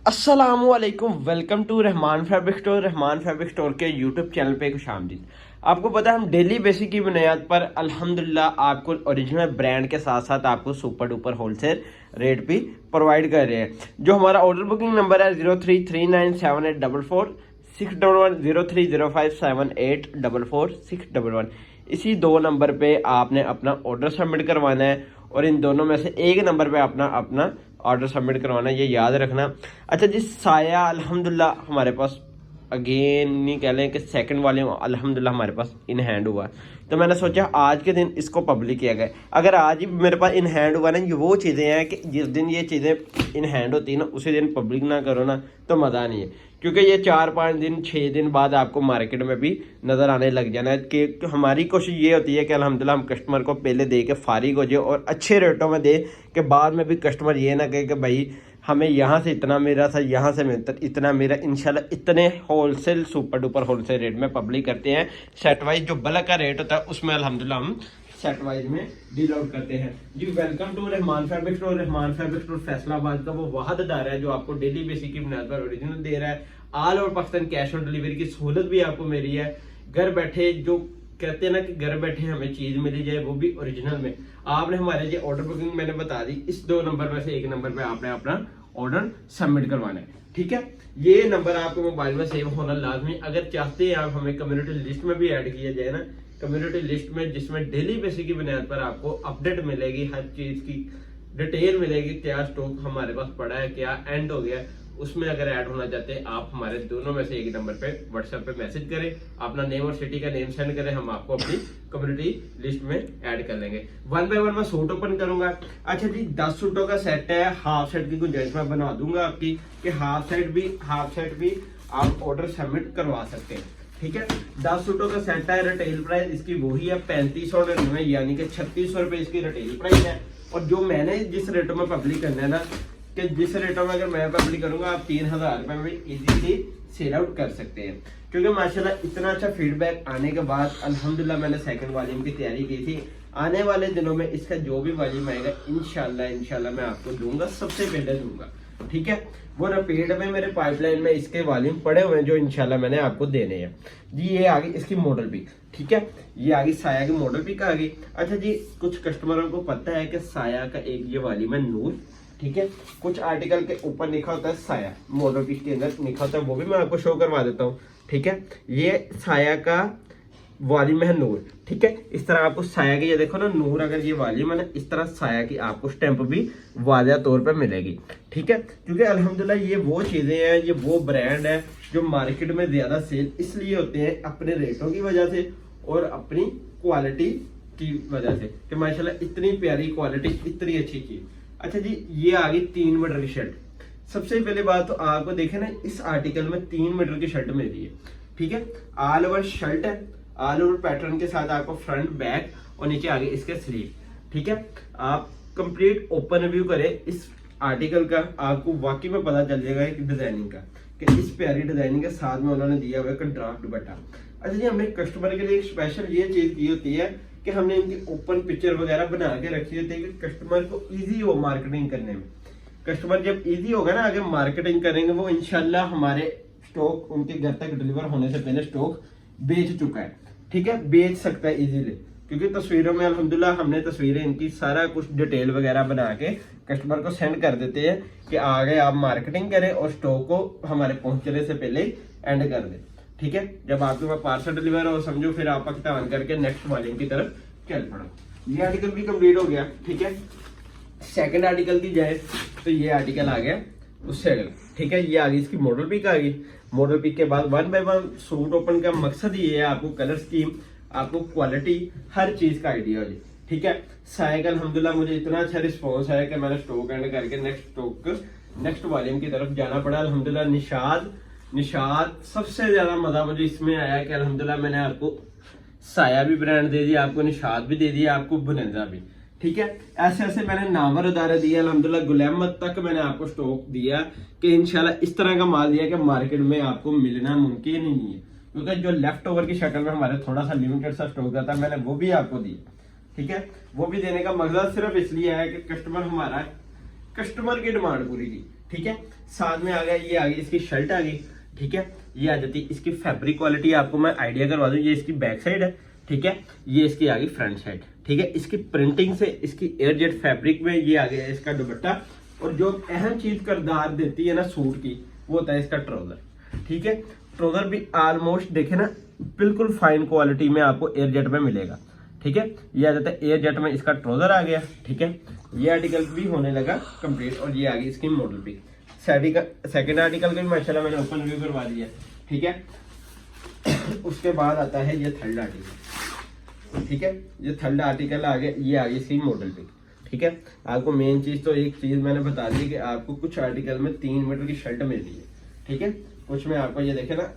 अस्सलामुअलैकुम, welcome to Rahman fabric store. Rahman fabric store के YouTube channel पे खुशामदीद। आपको पता है हम डेली बेसिक की बुनियाद पर अल्हम्दुलिल्लाह आपको ओरिजिनल ब्रांड के साथ साथ आपको सुपर डुपर होलसेल रेट भी प्रोवाइड कर रहे हैं। जो हमारा ऑर्डर बुकिंग नंबर है 033978446111, 030578446111, इसी दो नंबर पे आपने अपना ऑर्डर सबमिट करवाना है और इन दोनों में से एक नंबर पे अपना अपना ऑर्डर सबमिट करवाना है, ये याद रखना। अच्छा जी, साया अल्हम्दुलिल्लाह हमारे पास अगेन नहीं कह लें कि सेकंड वाले अल्हम्दुलिल्लाह हमारे पास इन हैंड हुआ, तो मैंने सोचा आज के दिन इसको पब्लिक किया गया। अगर आज ही मेरे पास इन हैंड हुआ ना, ये वो चीज़ें हैं कि जिस दिन ये चीज़ें इन हैंड होती है ना उसी दिन पब्लिक ना करो ना तो मज़ा नहीं है, क्योंकि ये 4-5 दिन 6 दिन बाद आपको मार्केट में भी नज़र आने लग जाना है। कि हमारी कोशिश ये होती है कि अल्हम्दुलिल्लाह हम कस्टमर को पहले दे के फारिग हो जाए और अच्छे रेटों में दे कि बाद में भी कस्टमर ये ना कहे कि भाई हमें यहाँ से इतना मेरा था, यहाँ से इतना मेरा। इंशाल्लाह इतने wholesale super duper wholesale rate में पब्लिक करते हैं। सेट वाइज जो बल्क का रेट होता है उसमें अल्हम्दुलिल्लाह हम सेट वाइज में डील आउट करते हैं जी। Welcome to Rahman fabric store. Rahman fabric store Faisalabad का वो वाहद अदारा है जो आपको डेली बेसिक की बुनियाद पर ओरिजिनल दे रहा है। All over Pakistan cash on delivery की सहूलत भी आपको मिली है। घर बैठे जो कहते हैं ना कि घर बैठे हमें चीज मिली जाए, वो भी ओरिजिनल में। आपने हमारे जो ऑर्डर बुकिंग मैंने बता दी, इस दो नंबर में से एक नंबर पे आपने अपना ऑर्डर सबमिट करवाना है, ठीक है। ये नंबर आपको मोबाइल में सेव होना लाजमी। अगर चाहते हैं आप हमें कम्युनिटी लिस्ट में भी ऐड किया जाए ना, कम्युनिटी लिस्ट में जिसमें डेली बेसिस की बुनियाद पर आपको अपडेट मिलेगी, हर चीज की डिटेल मिलेगी, क्या स्टॉक हमारे पास पड़ा है, क्या एंड हो गया, उसमें अगर ऐड होना चाहते हैं आप हमारे दोनों में से एक नंबर पे व्हाट्सएप पे मैसेज करें, अपना नेम और सिटी का नेम सेंड करें, हम आपको अपनी कम्युनिटी लिस्ट में ऐड कर लेंगे। 1 बाय 1 मैं सूट ओपन करूंगा। अच्छा जी, 10 सूटों का सेट है, हाफ सेट की गुंजाइश मैं बना दूंगा आपकी कि हाफ सेट भी आप ऑर्डर सबमिट करवा सकते हैं, ठीक है। 10 सूटों का सेट है, रिटेल प्राइस इसकी वही है 3599, यानी कि 3600 रुपए इसकी रिटेल प्राइस है। और जो मैंने जिस रेटों में पब्लिक करना है ना, कि जिस रेटों में अगर मैं पब्लिक करूंगा आप 3000 रुपए में इजीली सेल आउट कर सकते हैं। क्योंकि माशाल्लाह इतना अच्छा फीडबैक आने के बाद अल्हम्दुलिल्लाह मैंने सेकंड वॉल्यूम की तैयारी की थी। आने वाले दिनों में इसका जो भी वॉल्यूम आएगा इंशाल्लाह मैं आपको दूंगा, सबसे पहले दूंगा, ठीक है। वो रिपीट में मेरे पाइपलाइन में इसके वॉल्यूम पड़े हुए हैं जो इंशाल्लाह मैंने आपको देने हैं जी। ये आगे इसकी मॉडल पिक, ठीक है, ये आगे साया की मॉडल पिक आ गई। अच्छा जी, कुछ कस्टमरों को पता है कि साया का एक ये वॉल्यूम है नूर, ठीक है। कुछ आर्टिकल के ऊपर लिखा होता है साया, मॉडल पिक के अंदर लिखा होता है, वो भी मैं आपको शो करवा देता हूँ, ठीक है। ये साया का वॉल्यूम है नूर, ठीक है। इस तरह आपको साया की, ये देखो ना नूर, अगर ये वॉल्यूम है ना, इस तरह साया की आपको स्टैंप भी वाज़ेह तौर पर मिलेगी, ठीक है। क्योंकि अल्हम्दुलिल्लाह ये वो चीज़ें हैं, ये वो ब्रांड है जो मार्केट में ज़्यादा सेल इसलिए होते हैं अपने रेटों की वजह से और अपनी क्वालिटी की वजह से, कि माशाल्लाह इतनी प्यारी क्वालिटी, इतनी अच्छी चीज़। अच्छा जी, ये आ गई 3 मीटर की शर्ट। सबसे पहले बात तो आपको देखे ना, इस आर्टिकल में 3 मीटर की शर्ट मिल रही है, ठीक है। ऑल ओवर शर्ट है, ऑल ओवर पैटर्न के साथ आपको फ्रंट बैक और नीचे आगे इसके स्लीव, ठीक है। आप कंप्लीट ओपन रिव्यू करें इस आर्टिकल का, आपको वाकई में पता चल जाएगा कि डिजाइनिंग का, कि इस प्यारी डिजाइनिंग के साथ में उन्होंने दिया हुआ है कंट्रास्ट दुपट्टा। अच्छा जी, हमने कस्टमर के लिए स्पेशल ये चीज की होती है कि हमने इनकी ओपन पिक्चर वगैरह बना के रखी होती है कि कस्टमर को इजी हो मार्केटिंग करने में। कस्टमर जब इजी होगा ना आगे मार्केटिंग करेंगे, वो इंशाल्लाह हमारे स्टॉक उनके घर तक डिलीवर होने से पहले स्टॉक बेच चुका है, ठीक है, बेच सकता है इजीली। क्योंकि तस्वीरों में अल्हम्दुलिल्लाह हमने तस्वीरें इनकी सारा कुछ डिटेल वगैरह बना के कस्टमर को सेंड कर देते हैं कि आगे आप मार्केटिंग करें और स्टॉक को हमारे पहुंचने से पहले एंड कर दें, ठीक है। जब आपके पास पार्सल डिलीवर हो, समझो फिर आप पाकिस्तान करके नेक्स्ट वॉल्यूम की तरफ चल पड़ो। ये आर्टिकल भी कंप्लीट हो गया, ठीक है। सेकंड आर्टिकल की जाए तो ये आर्टिकल आ गया उससे अगला, ठीक है। ये आ गई इसकी मॉडल पिक आ गई। मॉडल पिक के बाद 1 बाय 1 सूट ओपन का मकसद ये है आपको कलर स्कीम, आपको क्वालिटी, हर चीज का आइडिया हो जाए, ठीक है। साइकिल अल्हम्दुलिल्लाह मुझे इतना अच्छा रिस्पॉन्स है कि मैंने स्टॉक एंड करके नेक्स्ट वॉल्यूम की तरफ जाना पड़ा। अल्हम्दुलिल्लाह निशाद सबसे ज्यादा मजा मुझे इसमें आया कि अल्हम्दुलिल्लाह मैंने आपको साया भी ब्रांड दे दिया, आपको निशाद भी दे दिया, आपको बुनंजा भी, ठीक है। ऐसे ऐसे मैंने नामवर अदारे दिए, अल्हम्दुलिल्लाह गुलामत तक मैंने आपको स्टॉक दिया कि इंशाल्लाह इस तरह का माल दिया कि मार्केट में आपको मिलना मुमकिन ही नहीं है। क्योंकि जो लेफ्ट ओवर की शक्ल में हमारे थोड़ा सा लिमिटेड सा स्टॉक था, मैंने वो भी आपको दिया, ठीक है। वो भी देने का मकसद सिर्फ इसलिए है कि कस्टमर की डिमांड पूरी की। ठीक है। साथ में आ गया, ये आ गई इसकी शर्ट आ गई, ठीक है। ये आ जाती है इसकी फैब्रिक क्वालिटी, आपको मैं आइडिया करवा दूं, ये इसकी बैक साइड है, ठीक है। ये इसकी आ गई फ्रंट साइड, ठीक है। इसकी प्रिंटिंग से इसकी एयरजेट फैब्रिक में ये आ गया इसका दुपट्टा। और जो अहम चीज करदार देती है ना सूट की, वो होता है इसका ट्राउजर, ठीक है। ट्राउजर भी ऑलमोस्ट देखे ना बिल्कुल फाइन क्वालिटी में आपको एयरजेट में मिलेगा, ठीक है। ये आ जाता है एयरजेट में इसका ट्राउजर आ गया, ठीक है। ये आर्टिकल भी होने लगा कंप्लीट। और ये आ गई इसकी मॉडल पिक। सेकंड आर्टिकल का भी माशाल्लाह मैंने ओपन रिव्यू करवा दिया, ठीक है। उसके बाद आता है ये थर्ड आर्टिकल, ठीक है। ये थर्ड आर्टिकल आ गया, ये आ गई इसकी मॉडल पिक, ठीक है। आपको मेन चीज तो एक चीज मैंने बता दी कि आपको कुछ आर्टिकल में 3 मीटर की शर्ट मिलती है, ठीक है। कुछ में आपको ये देखे ना,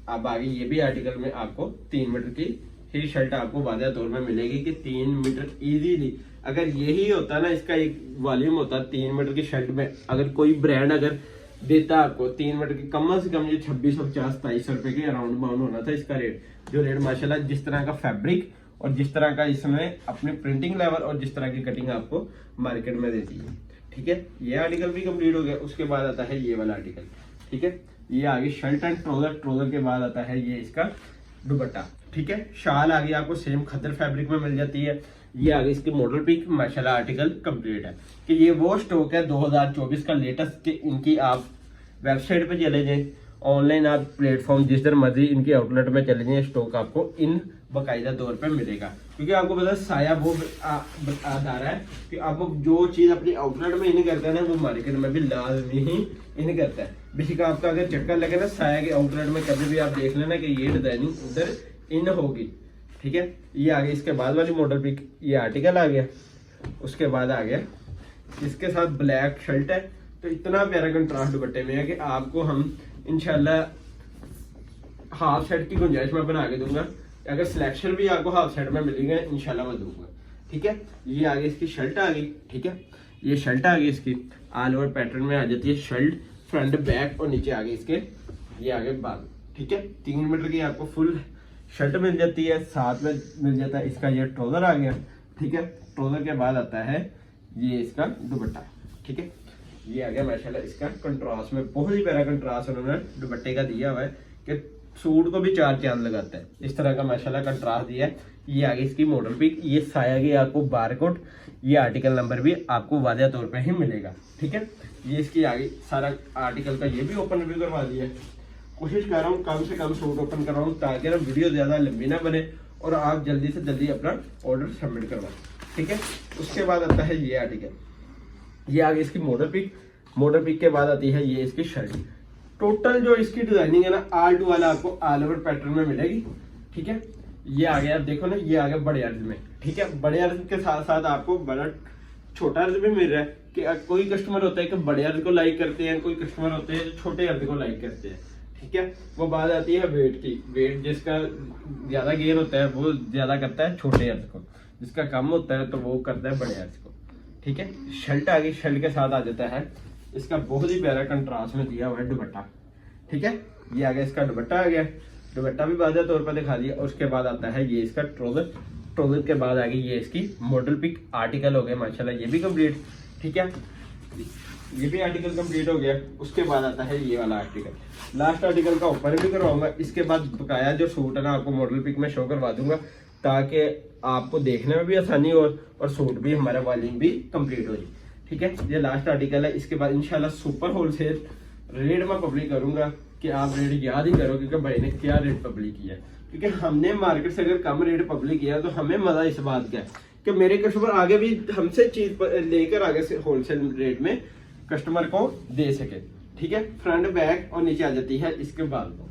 अब आगे ये भी आर्टिकल में आपको 3 मीटर की ही शर्ट आपको वादा तौर में मिलेगी कि 3 मीटर इजीली। अगर यही होता ना इसका एक वॉल्यूम होता 3 मीटर की शर्ट में, अगर कोई ब्रांड अगर देता आपको 3 मीटर की, कम से कम ये 2650-2700 रुपए के अराउंड बाउंड होना था इसका रेट। जो रेट माशाल्लाह जिस तरह का फैब्रिक और जिस तरह का इसमें अपनी प्रिंटिंग लेवल और जिस तरह की कटिंग आपको मार्केट में देती है, ठीक है। ये आर्टिकल भी कंप्लीट हो गया। उसके बाद आता है ये वाला आर्टिकल, ठीक है। ये आगे शर्ट एंड ट्राउजर, ट्राउजर के बाद आता है ये इसका दुपट्टा, ठीक है। शाल आगे आपको सेम खद्दर फैब्रिक में मिल जाती है। ये आगे इसकी मॉडल पिक, माशाल्लाह आर्टिकल कंप्लीट है। कि ये वो स्टॉक है 2024 का लेटेस्ट, कि इनकी आप वेबसाइट पे चले जाएं, ऑनलाइन आप प्लेटफॉर्म जिस तरह मर्जी इनकी आउटलेट में चले जाएं, स्टॉक आपको इन बाकायदा तौर पे मिलेगा। क्योंकि आपको पता है साया वो बता रहा है कि आप जो चीज अपनी आउटलेट में इन करते हैं ना, वो मार्केट में भी लाजमी ही इन करता है। बेसिक आपका अगर चक्कर लगे ना साया के आउटलेट में, कभी भी आप देख लेना कि ये डिजाइनिंग उधर इन होगी, ठीक है। ये आ गया इसके बाद वाली मॉडल पिक, ये आर्टिकल आ गया। उसके बाद आ गया इसके साथ ब्लैक शर्ट है, तो इतना प्यारा कंट्रास्ट दुपट्टे में है कि आपको हम इंशाल्लाह हाफ सेट की गुंजाइश में बना के दूंगा। अगर सिलेक्शन भी आपको हाफ सेट में मिलेगा इंशाल्लाह मैं दूंगा, ठीक है। ये आगे इसकी शर्ट आ गई, ठीक है। ये शर्ट आ गई इसकी ऑल ओवर पैटर्न में आ जाती है शर्ट, फ्रंट बैक और नीचे आगे इसके ये आगे बाल, ठीक है। 3 मीटर की आपको फुल शर्ट मिल जाती है। साथ में मिल जाता है इसका ये ट्राउजर आ गया, ठीक है। ट्राउजर के बाद आता है ये इसका दुपट्टा, ठीक है। ये आ गया माशाल्लाह इसका कंट्रास्ट में, बहुत ही प्यारा कंट्रास्ट उन्होंने दुपट्टे का दिया हुआ है कि सूट को भी 4 चांद लगाता है। इस तरह का माशाल्लाह कंट्रास्ट दिया है। ये आगे इसकी मॉडल पिक, ये साया की आपको बारकोड, ये आर्टिकल नंबर भी आपको वाज़ेह तौर पे ही मिलेगा, ठीक है। ये इसकी आगे सारा आर्टिकल का ये भी ओपन रिव्यू करवा दिया है। कोशिश कर रहा हूँ कम से कम सूट ओपन करवाऊँ ताकि ना वीडियो ज़्यादा लंबी ना बने और आप जल्दी से जल्दी अपना ऑर्डर सबमिट करवाएं, ठीक है। उसके बाद आता है ये आर्टिकल, ये आगे इसकी मॉडल पिक, मॉडल पिक के बाद आती है ये इसकी शर्ट। टोटल जो इसकी डिजाइनिंग है ना आल टू वाला आपको ऑल ओवर पैटर्न में मिलेगी, ठीक है। ये आ गया, आप देखो ना ये आ गया बड़े अर्ज में, ठीक है। बड़े अर्ज के साथ साथ आपको बड़ा छोटा अर्ज भी मिल रहा है कि कोई कस्टमर होता है कि बड़े अर्ज को लाइक करते हैं, कोई कस्टमर होते हैं जो छोटे अर्ज को लाइक करते हैं, ठीक है। वो बात आती है वेट की, वेट जिसका ज्यादा गेन होता है वो ज्यादा करता है छोटे अर्ज को, जिसका कम होता है तो वो करता है बड़े अर्ज को, ठीक है। शर्ट आ गई, शर्ट के साथ आ जाता है इसका बहुत ही प्यारा कंट्रास्ट में दिया हुआ है दुपट्टा, ठीक है। ये आ गया इसका दुपट्टा आ गया, दुपट्टा भी वाज़ेह तौर पर दिखा दिया। उसके बाद आता है ये इसका ट्राउजर, ट्राउजर के बाद आ गई ये इसकी मॉडल पिक, आर्टिकल हो गया माशाल्लाह ये भी कंप्लीट, ठीक है। ये भी आर्टिकल कंप्लीट हो गया। उसके बाद आता है ये वाला आर्टिकल, लास्ट आर्टिकल का ऊपर भी करवाऊंगा। इसके बाद बकाया जो सूट है ना आपको मॉडल पिक में शो करवा दूंगा ताकि आपको देखने में भी आसानी हो और सूट भी हमारा वॉल्यूम भी कंप्लीट हो जाए, ठीक है। ये लास्ट आर्टिकल है। इसके बाद इंशाल्लाह सुपर होलसेल रेट में पब्लिक करूंगा कि आप रेट याद ही करोगे कि भाई ने क्या रेट पब्लिक किया है, क्योंकि हमने मार्केट से अगर कम रेट पब्लिक किया तो हमें मजा इस बात का है कि मेरे कस्टमर आगे भी हमसे चीज लेकर आगे से होलसेल रेट में कस्टमर को दे सके, ठीक है। फ्रंट बैक और नीचे आ जाती है इसके बाल को,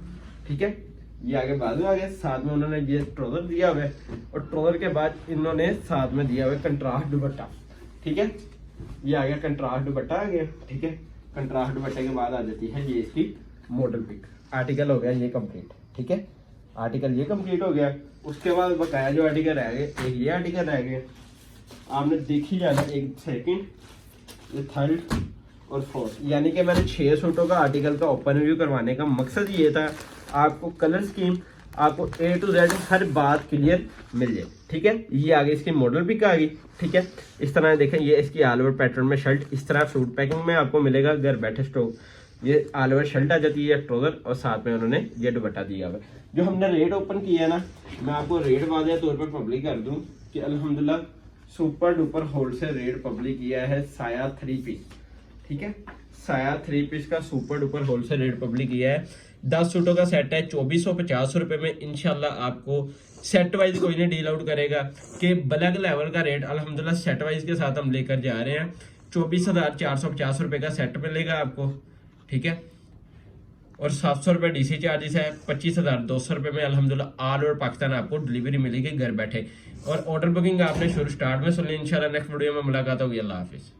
ठीक है। ये आगे बाजू आ गया, साथ में उन्होंने ये ट्राउजर दिया हुआ है और ट्राउजर के बाद इन्होंने साथ में दिया हुआ है कंट्रास्ट दुपट्टा, ठीक है। ये आ गया कंट्रास्ट दुपट्टा आ गया, ठीक है। कंट्रास्ट दुपट्टे के बाद आ जाती है ये इसकी मॉडल पिक, आर्टिकल हो गया ये कंप्लीट, ठीक है। आर्टिकल ये कंप्लीट हो गया। उसके बाद बकाया जो आर्टिकल रह गए, एक ये आर्टिकल रह गए, आपने देख ही जाना, एक सेकंड, ये थर्ड और फोर्थ, यानी कि मैंने 6 सूटों का आर्टिकल का ओपन रिव्यू करवाने का मकसद ये था आपको कलर स्कीम, आपको A to Z हर बात क्लियर मिल जाए। ठीक है, ये आगे इसकी मॉडल पिक आ गई। ठीक है, इस तरह देखें, ये इसकी ऑल ओवर पैटर्न में शर्ट इस तरह सूट पैकिंग में आपको मिलेगा। घर बैठे स्टॉक ये ऑल ओवर शर्ट आ जाती है, ट्राउजर और साथ में उन्होंने ये दुपट्टा दिया हुआ है। जो हमने रेट ओपन किया है ना, मैं आपको रेट वादे तौर पर पब्लिक कर दूं कि अल्हम्दुलिल्लाह super duper wholesale rate public किया है साया 3 पीस। ठीक है, साया 3 पीस का super duper wholesale rate public किया है। 10 सूटों का सेट है 2450 रुपए में। इंशाल्लाह आपको सेट वाइज कोई नहीं डील आउट करेगा कि ब्लैक लेवल का रेट अल्हम्दुलिल्लाह सेट वाइज के साथ हम लेकर जा रहे हैं। 24,450 रुपए का सेट मिलेगा आपको। ठीक है, और 700 रुपये DC चार्जेस है। 25,200 रुपये में अल्हम्दुलिल्लाह ऑल ओवर पाकिस्तान आपको डिलीवरी मिलेगी घर बैठे। और ऑर्डर बुकिंग आपने शुरू स्टार्ट में सुन ली। इंशाल्लाह नेक्स्ट वीडियो में मुलाकात होगी। अल्लाह हाफिज़।